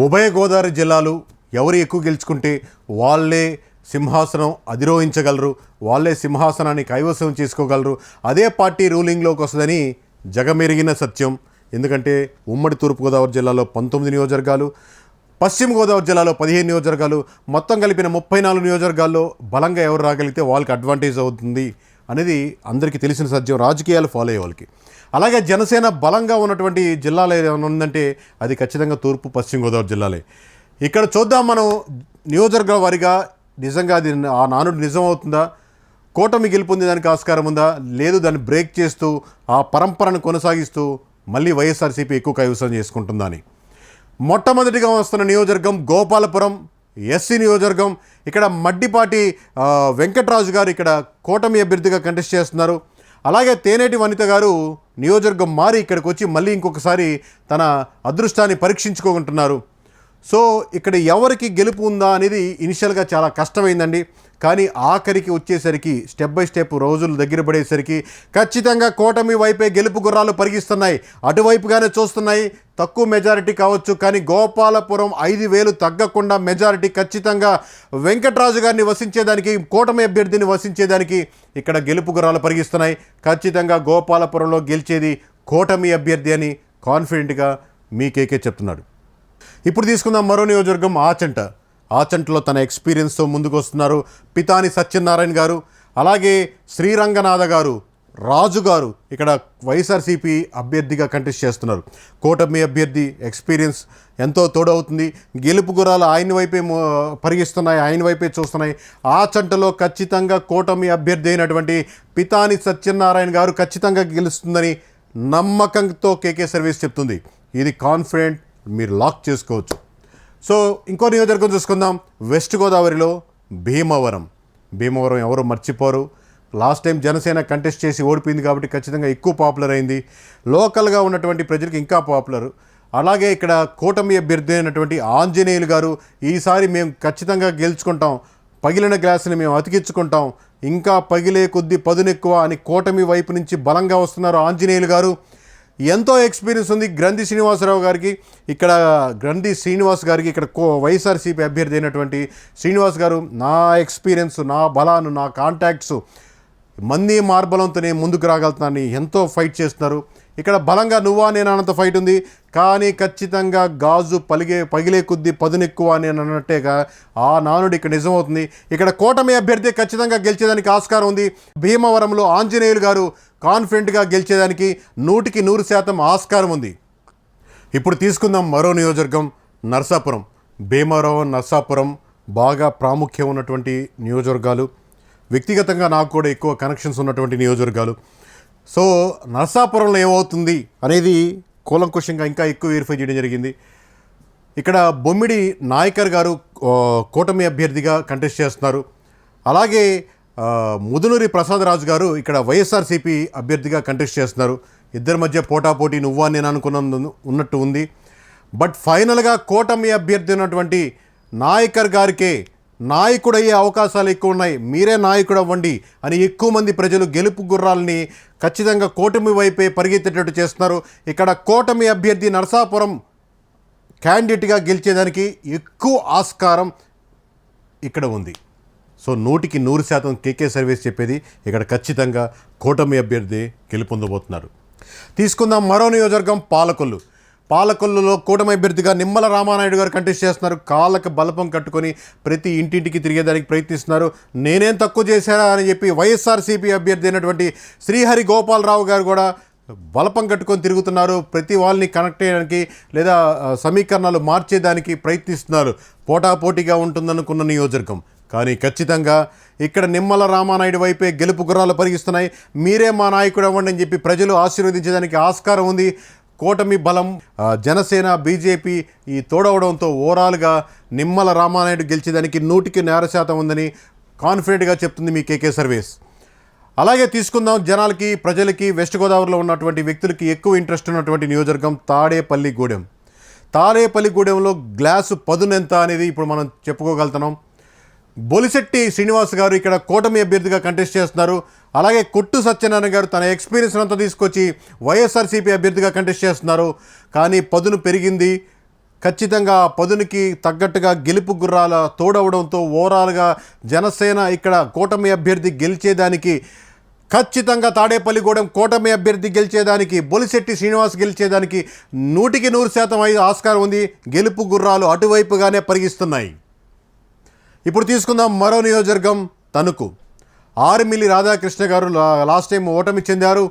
ఉభయ గోదావరి జిల్లాలు ఎవరు ఎక్కువ గెలుచుకుంటే వాళ్ళే సింహాసనం అధిరోహించగలరు, వాళ్ళే సింహాసనాన్ని కైవసం చేసుకోగలరు, అదే పార్టీ రూలింగ్లోకి వస్తుందని జగమెరిగిన సత్యం. ఎందుకంటే ఉమ్మడి తూర్పుగోదావరి జిల్లాలో 19 నియోజకవర్గాలు, పశ్చిమ గోదావరి జిల్లాలో 15 నియోజకవర్గాలు, మొత్తం కలిపిన 34 నియోజకవర్గాల్లో బలంగా ఎవరు రాగలిగితే వాళ్ళకి అడ్వాంటేజ్ అవుతుంది అనేది అందరికీ తెలిసిన సత్యం, రాజకీయాలు ఫాలో అయ్యే వాళ్ళకి. అలాగే జనసేన బలంగా ఉన్నటువంటి జిల్లాలు ఏమైనా ఉందంటే అది ఖచ్చితంగా తూర్పు పశ్చిమ గోదావరి జిల్లాలే. ఇక్కడ చూద్దాం మనం నియోజకవర్గ వారిగా నిజంగా అది ఆ నానుడు నిజం అవుతుందా, కూటమి గెలుపొందేదానికి ఆస్కారం ఉందా, లేదు దాన్ని బ్రేక్ చేస్తూ ఆ పరంపరను కొనసాగిస్తూ మళ్ళీ వైఎస్ఆర్సీపీ ఎక్కువ కైవసం చేసుకుంటుందా అని. మొట్టమొదటిగా వస్తున్న నియోజకవర్గం గోపాలపురం ఎస్సీ నియోజకవర్గం. ఇక్కడ మడ్డిపాటి వెంకటరాజు గారు ఇక్కడ కూటమి అభ్యర్థిగా కంటెస్ట్ చేస్తున్నారు. అలాగే తేనేటి వనిత గారు నియోజకవర్గం మారి ఇక్కడికి వచ్చి మళ్ళీ ఇంకొకసారి తన అదృష్టాన్ని పరీక్షించుకుంటున్నారు. సో ఇక్కడ ఎవరికి గెలుపు ఉందా అనేది ఇనిషియల్గా చాలా కష్టమైందండి. కానీ ఆఖరికి వచ్చేసరికి స్టెప్ బై స్టెప్ రోజులు దగ్గర పడేసరికి ఖచ్చితంగా కూటమి వైపే గెలుపు గుర్రాలు పరిగిస్తున్నాయి, అటువైపుగానే చూస్తున్నాయి. తక్కువ మెజారిటీ కావచ్చు కానీ గోపాలపురం 5,000 తగ్గకుండా మెజారిటీ ఖచ్చితంగా వెంకటరాజు గారిని వసించేదానికి, కూటమి అభ్యర్థిని వసించేదానికి ఇక్కడ గెలుపు గుర్రాలు పరిగిస్తున్నాయి. ఖచ్చితంగా గోపాలపురంలో గెలిచేది కూటమి అభ్యర్థి అని కాన్ఫిడెంట్గా మీకేకే చెప్తున్నాడు. ఇప్పుడు తీసుకుందాం మరో నియోజకవర్గం ఆచంట. ఆచంటలో తన ఎక్స్పీరియన్స్తో ముందుకు వస్తున్నారు పితాని సత్యనారాయణ గారు, అలాగే శ్రీరంగనాథ గారు, రాజు గారు ఇక్కడ వైఎస్ఆర్సీపీ అభ్యర్థిగా కంటెస్ట్ చేస్తున్నారు. కూటమి అభ్యర్థి ఎక్స్పీరియన్స్ ఎంతో తోడవుతుంది. గెలుపు గుర్రాలు ఆయన వైపే పరిగిస్తున్నాయి, ఆయన వైపే చూస్తున్నాయి. ఆచంటలో ఖచ్చితంగా కూటమి అభ్యర్థి అయినటువంటి పితాని సత్యనారాయణ గారు ఖచ్చితంగా గెలుస్తుందని నమ్మకంతో కేకే సర్వీస్ చెప్తుంది. ఇది కాన్ఫిడెంట్, మీరు లాక్ చేసుకోవచ్చు. సో ఇంకో నియోజకవర్గం చూసుకుందాం. వెస్ట్ గోదావరిలో భీమవరం. భీమవరం ఎవరు మర్చిపోరు. లాస్ట్ టైం జనసేన కంటెస్ట్ చేసి ఓడిపోయింది కాబట్టి ఖచ్చితంగా ఎక్కువ పాపులర్ అయింది. లోకల్గా ఉన్నటువంటి ప్రజలకు ఇంకా పాపులర్. అలాగే ఇక్కడ కూటమి అభ్యర్థి అయినటువంటి ఆంజనేయులు గారు ఈసారి మేము ఖచ్చితంగా గెలుచుకుంటాం, పగిలిన గ్లాసుని మేము అతికించుకుంటాం, ఇంకా పగిలే కొద్దీ పదునెక్కువ అని కూటమి వైపు నుంచి బలంగా వస్తున్నారు ఆంజనేయులు గారు. ఎంతో ఎక్స్పీరియన్స్ ఉంది గ్రంథి శ్రీనివాసరావు గారికి. ఇక్కడ గ్రంథి శ్రీనివాస్ గారికి ఇక్కడ వైఎస్ఆర్సీపీ అభ్యర్థి అయినటువంటి శ్రీనివాస్ గారు నా ఎక్స్పీరియన్స్, నా బలాను, నా కాంటాక్ట్స్, మంది మార్బలంతో నేను ముందుకు రాగలుగుతానని ఎంతో ఫైట్ చేస్తున్నారు. ఇక్కడ బలంగా నువ్వా నేను అన్నంత ఫైట్ ఉంది. కానీ ఖచ్చితంగా గాజు పగిలే కొద్దీ పదునెక్కువ అని అన్నట్టేగా ఆ నానుడు ఇక్కడ నిజమవుతుంది. ఇక్కడ కూటమి అభ్యర్థి ఖచ్చితంగా గెలిచేదానికి ఆస్కారం ఉంది. భీమవరంలో ఆంజనేయులు గారు కాన్ఫిడెంట్గా గెలిచేదానికి 100% ఆస్కారం ఉంది. ఇప్పుడు తీసుకుందాం మరో నియోజకవర్గం నర్సాపురం. భీమవరం, నర్సాపురం బాగా ప్రాముఖ్యం ఉన్నటువంటి నియోజకవర్గాలు. వ్యక్తిగతంగా నాకు కూడా ఎక్కువ కనెక్షన్స్ ఉన్నటువంటి నియోజకవర్గాలు. సో నర్సాపురంలో ఏమవుతుంది అనేది కూలంకుషంగా ఇంకా ఎక్కువ వెరిఫై చేయడం జరిగింది. ఇక్కడ బొమ్మిడి నాయకర్ గారు కూటమి అభ్యర్థిగా కంటెస్ట్ చేస్తున్నారు. అలాగే ముదునూరి ప్రసాదరాజు గారు ఇక్కడ వైఎస్ఆర్సీపీ అభ్యర్థిగా కంటెస్ట్ చేస్తున్నారు. ఇద్దరి మధ్య పోటాపోటీ నువ్వా నేను ఉన్నట్టు ఉంది. బట్ ఫైనల్గా కూటమి అభ్యర్థి ఉన్నటువంటి నాయకర్ గారికే నాయకుడయ్యే అవకాశాలు ఎక్కువ ఉన్నాయి, మీరే నాయకుడు అవ్వండి అని ఎక్కువ మంది ప్రజలు గెలుపు గుర్రాలని ఖచ్చితంగా కూటమి వైపే పరిగెత్తేటట్టు చేస్తున్నారు. ఇక్కడ కూటమి అభ్యర్థి నరసాపురం క్యాండిడేట్గా గెలిచేదానికి ఎక్కువ ఆస్కారం ఇక్కడ ఉంది. సో 100% కేకే సర్వీస్ చెప్పేది ఇక్కడ ఖచ్చితంగా కూటమి అభ్యర్థి గెలుపొందబోతున్నారు. తీసుకుందాం మరో నియోజకవర్గం పాలకొల్లు. పాలకొల్లులో కూటమి అభ్యర్థిగా నిమ్మల రామానాయుడు గారు కంటెస్ట్ చేస్తున్నారు. కాళ్ళకు బలపం కట్టుకొని ప్రతి ఇంటింటికి తిరిగేదానికి ప్రయత్నిస్తున్నారు. నేనేం తక్కువ చేశారా అని చెప్పి వైఎస్ఆర్సీపీ అభ్యర్థి అయినటువంటి శ్రీహరి గోపాలరావు గారు కూడా బలపం కట్టుకొని తిరుగుతున్నారు. ప్రతి వాళ్ళని కనెక్ట్ చేయడానికి లేదా సమీకరణాలు మార్చేదానికి ప్రయత్నిస్తున్నారు. పోటాపోటీగా ఉంటుందనుకున్న నియోజకవర్గం. కానీ ఖచ్చితంగా ఇక్కడ నిమ్మల రామానాయుడు వైపే గెలుపు గుర్రాలు పరిగిస్తున్నాయి. మీరే మా నాయకుడు అవ్వండి అని చెప్పి ప్రజలు ఆశీర్వదించడానికి ఆస్కారం ఉంది. కూటమి బలం, జనసేన, బీజేపీ ఈ తోడవడంతో ఓవరాల్గా నిమ్మల రామానాయుడు గెలిచేదానికి 100% ఉందని కాన్ఫిడెంట్గా చెప్తుంది మీ కేకే సర్వీస్. అలాగే తీసుకుందాం జనాలకి, ప్రజలకి, వెస్ట్ గోదావరిలో ఉన్నటువంటి వ్యక్తులకి ఎక్కువ ఇంట్రెస్ట్ ఉన్నటువంటి నియోజకవర్గం తాడేపల్లిగూడెం. తాడేపల్లిగూడెంలో గ్లాసు పదునెంత అనేది ఇప్పుడు మనం చెప్పుకోగలుగుతున్నాం. బొలిశెట్టి శ్రీనివాస్ గారు ఇక్కడ కూటమి అభ్యర్థిగా కంటెస్ట్ చేస్తున్నారు. అలాగే కొట్టు సత్యనారాయణ గారు తన ఎక్స్పీరియన్స్ అంతా తీసుకొచ్చి వైఎస్ఆర్సీపీ అభ్యర్థిగా కంటెస్ట్ చేస్తున్నారు. కానీ పదును పెరిగింది. ఖచ్చితంగా పదునికి తగ్గట్టుగా గెలుపు గుర్రాల తోడవడంతో ఓవరాల్గా జనసేన ఇక్కడ కూటమి అభ్యర్థి గెలిచేదానికి, ఖచ్చితంగా తాడేపల్లిగూడెం కూటమి అభ్యర్థి గెలిచేదానికి, బొలిశెట్టి శ్రీనివాస్ గెలిచేదానికి 100% ఆస్కారం ఉంది. గెలుపు గుర్రాలు అటువైపుగానే పరిగిస్తున్నాయి. ఇప్పుడు తీసుకుందాం మరో నియోజకవర్గం తణుకు. ఆరుమిల్లి రాధాకృష్ణ గారు లాస్ట్ టైం ఓటమి చెందారు.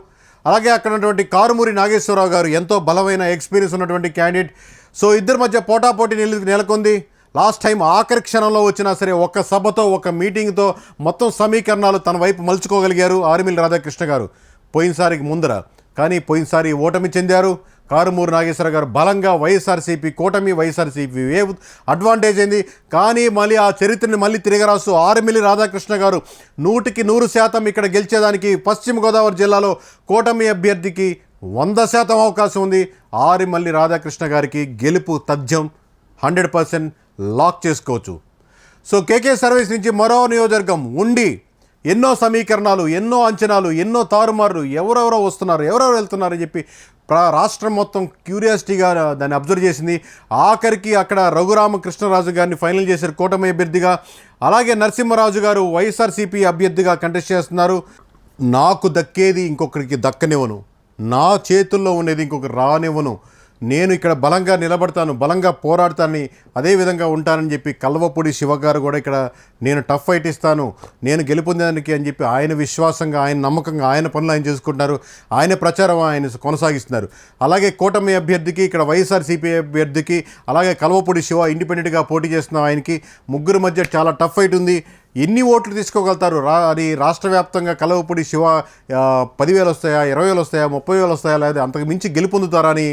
అలాగే అక్కడ ఉన్నటువంటి కారుమూరి నాగేశ్వరరావు గారు ఎంతో బలమైన ఎక్స్పీరియన్స్ ఉన్నటువంటి క్యాండిడేట్. సో ఇద్దరి మధ్య పోటాపోటీ నెలకొంది. లాస్ట్ టైం ఆఖరి క్షణంలో వచ్చినా సరే ఒక్క సభతో, ఒక మీటింగ్తో మొత్తం సమీకరణాలు తన వైపు మలుచుకోగలిగారు ఆరుమిల్లి రాధాకృష్ణ గారు పోయినసారికి ముందర. కానీ పోయినసారి ఓటమి చెందారు. కారుమూరి నాగేశ్వర గారు బలంగా వైఎస్ఆర్సీపీ కూటమి, వైఎస్ఆర్సీపీ వేవ్ అడ్వాంటేజ్ అయింది. కానీ మళ్ళీ ఆ చరిత్రని మళ్ళీ తిరగరాస్తూ ఆరుమిల్లి రాధాకృష్ణ గారు 100% ఇక్కడ గెలిచేదానికి పశ్చిమ గోదావరి జిల్లాలో కూటమి అభ్యర్థికి 100% అవకాశం ఉంది. ఆరుమిల్లి రాధాకృష్ణ గారికి గెలుపు తథ్యం 100% లాక్ చేసుకోవచ్చు. సో కేకే సర్వీస్ నుంచి మరో నియోజకవర్గం ఉండి ఎన్నో సమీకరణాలు, ఎన్నో అంచనాలు, ఎన్నో తారుమార్లు, ఎవరెవరో వస్తున్నారు, ఎవరెవరు వెళ్తున్నారు అని చెప్పి రాష్ట్రం మొత్తం క్యూరియాసిటీగా దాన్ని అబ్జర్వ్ చేసింది. ఆఖరికి అక్కడ రఘురామకృష్ణరాజు గారిని ఫైనల్ చేశారు కూటమి అభ్యర్థిగా. అలాగే నరసింహరాజు గారు వైఎస్ఆర్సీపీ అభ్యర్థిగా కంటెస్ట్ చేస్తున్నారు. నాకు దక్కేది ఇంకొకరికి దక్కనివ్వను, నా చేతుల్లో ఉండేది ఇంకొకరు రానివ్వను, నేను ఇక్కడ బలంగా నిలబడతాను, బలంగా పోరాడతానని, అదేవిధంగా ఉంటానని చెప్పి కల్వపూడి శివ గారు కూడా ఇక్కడ నేను టఫ్ ఫైట్ ఇస్తాను, నేను గెలుపొందేదానికి అని చెప్పి ఆయన విశ్వాసంగా, ఆయన నమ్మకంగా ఆయన పనులు ఆయన చేసుకుంటున్నారు. ఆయన ప్రచారం ఆయన కొనసాగిస్తున్నారు. అలాగే కూటమి అభ్యర్థికి, ఇక్కడ వైఎస్ఆర్సీపీ అభ్యర్థికి, అలాగే కల్వపూడి శివ ఇండిపెండెంట్గా పోటీ చేస్తున్న ఆయనకి ముగ్గురు మధ్య చాలా టఫ్ ఫైట్ ఉంది. ఎన్ని ఓట్లు తీసుకోగలుగుతారు అది రాష్ట్ర వ్యాప్తంగా కల్వపూడి శివ 10,000 వస్తాయా, 20,000 వస్తాయా, 30,000 వస్తాయా, లేదా అంతకు మించి గెలుపొందుతారా అని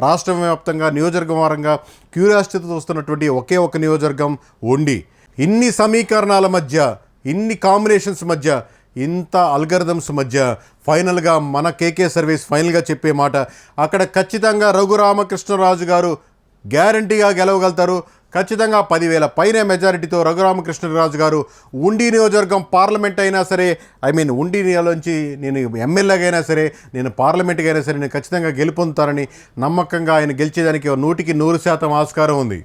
రాష్ట్ర వ్యాప్తంగా నియోజకవర్గం వారంగా క్యూరియాసిటీతో చూస్తున్నటువంటి ఒకే ఒక నియోజకవర్గం ఉండి, ఇన్ని సమీకరణాల మధ్య, ఇన్ని కాంబినేషన్స్ మధ్య, ఇంత అల్గరిథమ్స్ మధ్య ఫైనల్గా మన కేకే సర్వీస్ ఫైనల్గా చెప్పే మాట, అక్కడ ఖచ్చితంగా రఘురామకృష్ణరాజు గారు గ్యారంటీగా గెలవగలుగుతారు. ఖచ్చితంగా 10,000 పైన మెజారిటీతో రఘురామకృష్ణరాజు గారు ఉండి నియోజకవర్గం పార్లమెంట్ అయినా సరే, ఉండి నుంచి నేను ఎమ్మెల్యేగా అయినా సరే, నేను పార్లమెంట్గా అయినా సరే నేను ఖచ్చితంగా గెలుపొందుతారని నమ్మకంగా ఆయన గెలిచేదానికి 100% ఆస్కారం ఉంది.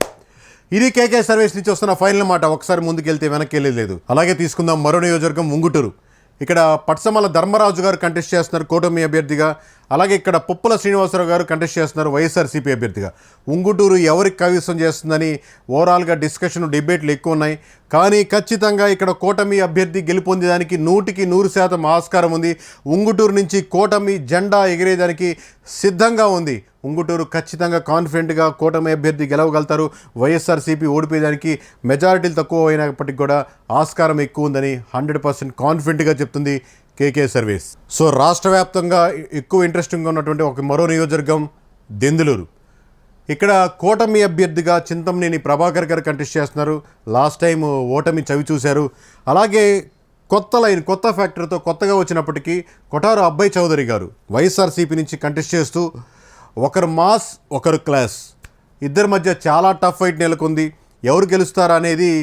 ఇది కేకే సర్వీస్ నుంచి వస్తున్న ఫైనల్ మాట. ఒకసారి ముందుకెళ్తే వెనక్కి వెళ్ళలేదు. అలాగే తీసుకుందాం మరో నియోజకవర్గం ఉంగుటూరు. ఇక్కడ పట్సమల ధర్మరాజు గారు కంటెస్ట్ చేస్తున్నారు కూటమి అభ్యర్థిగా. అలాగే ఇక్కడ పుప్పల శ్రీనివాసరావు గారు కంటెస్ట్ చేస్తున్నారు వైఎస్ఆర్సీపీ అభ్యర్థిగా. ఉంగుటూరు ఎవరికి కవిసం చేస్తుందని ఓవరాల్గా డిస్కషన్, డిబేట్లు ఎక్కువ ఉన్నాయి. కానీ ఖచ్చితంగా ఇక్కడ కూటమి అభ్యర్థి గెలుపొందేదానికి 100% ఆస్కారం ఉంది. ఉంగుటూరు నుంచి కూటమి జెండా ఎగిరేదానికి సిద్ధంగా ఉంది. ఉంగుటూరు ఖచ్చితంగా కాన్ఫిడెంట్గా కూటమి అభ్యర్థి గెలవగలుగుతారు. వైఎస్ఆర్సీపీ ఓడిపోయేదానికి మెజారిటీలు తక్కువ అయినప్పటికీ కూడా ఆస్కారం ఎక్కువ ఉందని 100% కాన్ఫిడెంట్గా చెప్తుంది కేకే సర్వీస్. సో రాష్ట్ర వ్యాప్తంగా ఎక్కువ ఇంట్రెస్టింగ్గా ఉన్నటువంటి ఒక మరో నియోజకవర్గం దెందులూరు. ఇక్కడ కూటమి అభ్యర్థిగా చింతమనేని ప్రభాకర్ గారు కంటెస్ట్ చేస్తున్నారు. లాస్ట్ టైం ఓటమి చవి చూశారు. అలాగే కొత్త లైన్, కొత్త ఫ్యాక్టర్తో కొత్తగా వచ్చినప్పటికీ కొఠారు అబ్బాయి చౌదరి గారు వైఎస్ఆర్సీపీ నుంచి కంటెస్ట్ చేస్తూ ఒకరు మాస్, ఒకరు క్లాస్, ఇద్దరి మధ్య చాలా టఫ్ ఫైట్ నెలకొంది. ఎవరు గెలుస్తారా అనేది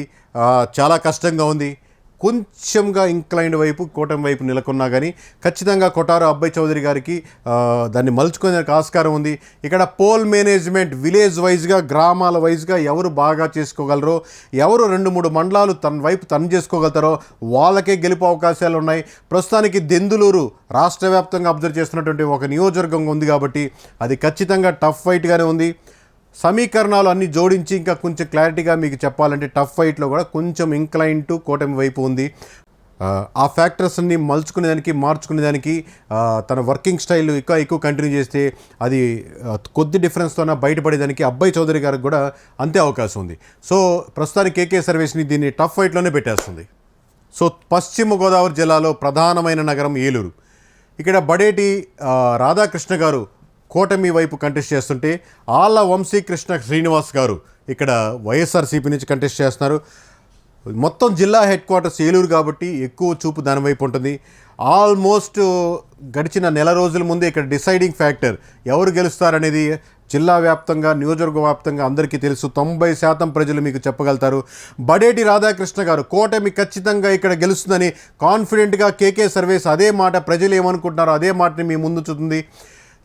చాలా కష్టంగా ఉంది. కొంచెంగా ఇంక్లైన్డ్ వైపు, కూటమి వైపు నెలకొన్నా కానీ ఖచ్చితంగా కొఠారు అబ్బాయి చౌదరి గారికి దాన్ని మలుచుకునేందుకు ఆస్కారం ఉంది. ఇక్కడ పోల్ మేనేజ్మెంట్ విలేజ్ వైజ్గా, గ్రామాల వైజ్గా ఎవరు బాగా చేసుకోగలరో, ఎవరు 2-3 మండలాలు తన వైపు తను చేసుకోగలుగుతారో వాళ్ళకే గెలుపు అవకాశాలు ఉన్నాయి. ప్రస్తుతానికి దెందులూరు రాష్ట్ర వ్యాప్తంగా అబ్జర్వ్ చేస్తున్నటువంటి ఒక నియోజకవర్గం ఉంది కాబట్టి అది ఖచ్చితంగా టఫ్ ఫైట్గానే ఉంది. సమీకరణాలు అన్నీ జోడించి ఇంకా కొంచెం క్లారిటీగా మీకు చెప్పాలంటే టఫ్ ఫైట్లో కూడా కొంచెం ఇంక్లైన్ టు కూటమి వైపు ఉంది. ఆ ఫ్యాక్టర్స్ని మలుచుకునేదానికి, మార్చుకునేదానికి తన వర్కింగ్ స్టైల్ ఎక్కువ కంటిన్యూ చేస్తే అది కొద్ది డిఫరెన్స్తోనే బయటపడేదానికి అబ్బాయి చౌదరి గారికి కూడా అంతే అవకాశం ఉంది. సో ప్రస్తుతానికి కేకే సర్వీస్ని దీన్ని టఫ్ ఫైట్లోనే పెట్టేస్తుంది. సో పశ్చిమ గోదావరి జిల్లాలో ప్రధానమైన నగరం ఏలూరు. ఇక్కడ బడేటి రాధాకృష్ణ గారు కూటమి వైపు కంటెస్ట్ చేస్తుంటే ఆళ్ళ వంశీకృష్ణ శ్రీనివాస్ గారు ఇక్కడ వైఎస్ఆర్సీపీ నుంచి కంటెస్ట్ చేస్తున్నారు. మొత్తం జిల్లా హెడ్ క్వార్టర్స్ ఏలూరు కాబట్టి ఎక్కువ చూపు దాని వైపు ఉంటుంది. ఆల్మోస్ట్ గడిచిన నెల రోజుల ముందే ఇక్కడ డిసైడింగ్ ఫ్యాక్టర్ ఎవరు గెలుస్తారనేది జిల్లా వ్యాప్తంగా, నియోజకవర్గ వ్యాప్తంగా అందరికీ తెలుసు. 90% ప్రజలు మీకు చెప్పగలుగుతారు. బడేటి రాధాకృష్ణ గారు కూటమి ఖచ్చితంగా ఇక్కడ గెలుస్తుందని కాన్ఫిడెంట్గా కేకే సర్వీస్ అదే మాట, ప్రజలు ఏమనుకుంటున్నారో అదే మాటని మీ ముందు చూస్తుంది.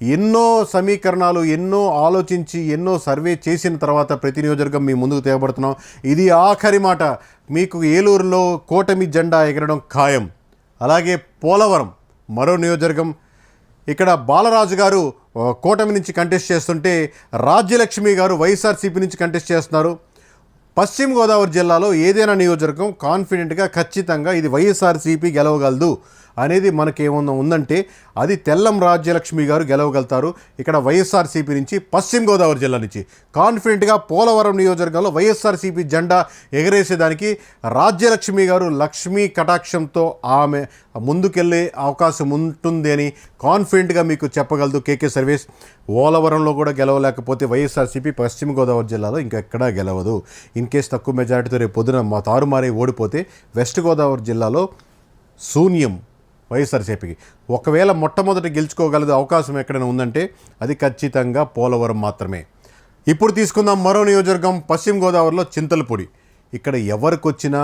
ఎన్నో సమీకరణాలు, ఎన్నో ఆలోచించి, ఎన్నో సర్వే చేసిన తర్వాత ప్రతి నియోజకవర్గం మీ ముందుకు తేబడుతున్నాం. ఇది ఆఖరి మాట. మీకు ఏలూరులో కూటమి జెండా ఎగరడం ఖాయం. అలాగే పోలవరం మరో నియోజకవర్గం. ఇక్కడ బాలరాజు గారు కూటమి నుంచి కంటెస్ట్ చేస్తుంటే రాజ్యలక్ష్మి గారు వైఎస్ఆర్సీపీ నుంచి కంటెస్ట్ చేస్తున్నారు. పశ్చిమ గోదావరి జిల్లాలో ఏదైనా నియోజకవర్గం కాన్ఫిడెంట్గా ఖచ్చితంగా ఇది వైఎస్ఆర్సీపీ గెలవగలదు అనేది మనకేమన్నా ఉందంటే అది తెల్లం రాజ్యలక్ష్మి గారు గెలవగలుగుతారు. ఇక్కడ వైఎస్ఆర్సీపీ నుంచి పశ్చిమ గోదావరి జిల్లా నుంచి కాన్ఫిడెంట్గా పోలవరం నియోజకవర్గంలో వైఎస్ఆర్సీపీ జెండా ఎగరేసేదానికి రాజ్యలక్ష్మి గారు లక్ష్మీ కటాక్షంతో ఆమె ముందుకెళ్ళే అవకాశం ఉంటుంది అని కాన్ఫిడెంట్గా మీకు చెప్పగలదు కేకే సర్వీస్. పోలవరంలో కూడా గెలవలేకపోతే వైఎస్ఆర్సీపీ పశ్చిమ గోదావరి జిల్లాలో ఇంకెక్కడా గెలవదు. ఇన్ కేసు తక్కువ మెజారిటీతో రేపు పొద్దున తారుమారై ఓడిపోతే వెస్ట్ గోదావరి జిల్లాలో శూన్యం వైఎస్ఆర్సీపీకి. ఒకవేళ మొట్టమొదటి గెలుచుకోగలదు అవకాశం ఎక్కడైనా ఉందంటే అది ఖచ్చితంగా పోలవరం మాత్రమే. ఇప్పుడు తీసుకుందాం మరో నియోజకవర్గం పశ్చిమ గోదావరిలో చింతలపూడి. ఇక్కడ ఎవరికి వచ్చినా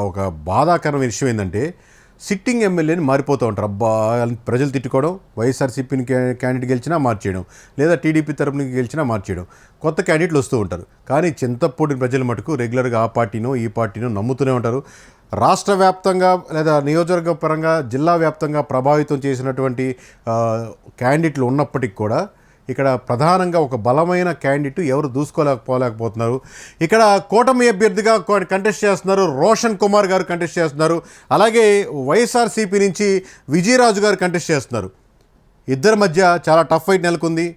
ఒక బాధాకరమైన విషయం ఏంటంటే సిట్టింగ్ ఎమ్మెల్యేని మారిపోతూ ఉంటారు. అబ్బా ప్రజలు తిట్టుకోవడం, వైఎస్ఆర్సీపీని క్యాండిడేట్ గెలిచినా మార్చేయడం, లేదా టీడీపీ తరపున గెలిచినా మార్చేయడం, కొత్త క్యాండిడేట్లు వస్తూ ఉంటారు. కానీ చింతపూడి ప్రజల మటుకు రెగ్యులర్గా ఆ పార్టీనో ఈ పార్టీనో నమ్ముతూనే ఉంటారు. రాష్ట్ర వ్యాప్తంగా లేదా నియోజకవర్గ పరంగా జిల్లా వ్యాప్తంగా ప్రభావితం చేసినటువంటి క్యాండిడేట్లు ఉన్నప్పటికీ కూడా ఇక్కడ ప్రధానంగా ఒక బలమైన క్యాండిడేట్ ఎవరు దూసుకోలేకపోతున్నారు. ఇక్కడ కూటమి అభ్యర్థిగా కంటెస్ట్ చేస్తున్నారు రోషన్ కుమార్ గారు కంటెస్ట్ చేస్తున్నారు. అలాగే వైఎస్ఆర్సీపీ నుంచి విజయరాజు గారు కంటెస్ట్ చేస్తున్నారు. ఇద్దరి మధ్య చాలా టఫ్ ఫైట్ నెలకొంది.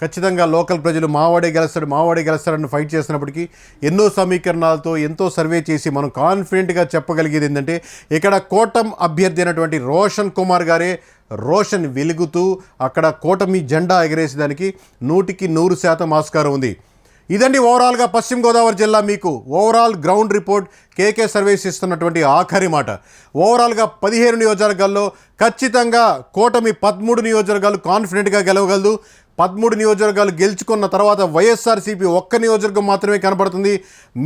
ఖచ్చితంగా లోకల్ ప్రజలు మావాడే గెలుస్తాడని ఫైట్ చేస్తున్నప్పటికీ ఎన్నో సమీకరణాలతో ఎంతో సర్వే చేసి మనం కాన్ఫిడెంట్గా చెప్పగలిగేది ఏంటంటే ఇక్కడ కూటమి అభ్యర్థి అయినటువంటి రోషన్ కుమార్ గారే రోషన్ వెలుగుతూ అక్కడ కూటమి జెండా ఎగరేసేదానికి 100% ఆస్కారం ఉంది. ఇదండి ఓవరాల్గా పశ్చిమ గోదావరి జిల్లా మీకు ఓవరాల్ గ్రౌండ్ రిపోర్ట్ కేకే సర్వీస్ ఇస్తున్నటువంటి ఆఖరి మాట. ఓవరాల్గా 15 నియోజకవర్గాల్లో ఖచ్చితంగా కూటమి 13 నియోజకవర్గాలు కాన్ఫిడెంట్గా గెలవగలదు. 13 నియోజకవర్గాలు గెలుచుకున్న తర్వాత వైఎస్ఆర్సీపీ ఒక్క నియోజకవర్గం మాత్రమే కనబడుతుంది.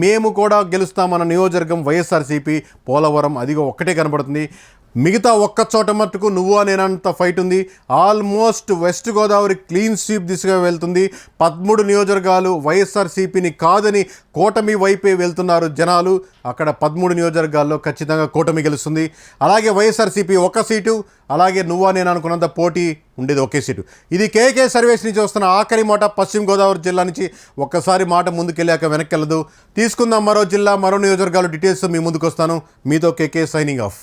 మేము కూడా గెలుస్తామన్న నియోజకవర్గం వైఎస్ఆర్సీపీ పోలవరం, అదిగో ఒక్కటే కనబడుతుంది. మిగతా ఒక్క చోట మట్టుకు నువ్వు నేనంత ఫైట్ ఉంది. Almost west Godavari clean sweep దిశగా వెళ్తుంది. 13 నియోజకవర్గాలు వైఎస్ఆర్సీపీని కాదని కూటమి వైపే వెళ్తున్నారు జనాలు. అక్కడ 13 నియోజకవర్గాల్లో ఖచ్చితంగా కూటమి గెలుస్తుంది. అలాగే వైఎస్ఆర్సీపీ ఒక సీటు, అలాగే నువ్వా నేను అనుకున్నంత పోటీ ఉండేది ఒకే సీటు. ఇది కేకే సర్వీస్ నుంచి వస్తున్న ఆఖరి మాట. పశ్చిమ గోదావరి జిల్లా నుంచి ఒక్కసారి మాట ముందుకెళ్ళాక వెనక్కి వెళ్ళదు. తీసుకుందాం మరో జిల్లా మరో నియోజకవర్గాలు డీటెయిల్స్ మీ ముందుకు వస్తాను. మీతో కేకే సైనింగ్ ఆఫ్.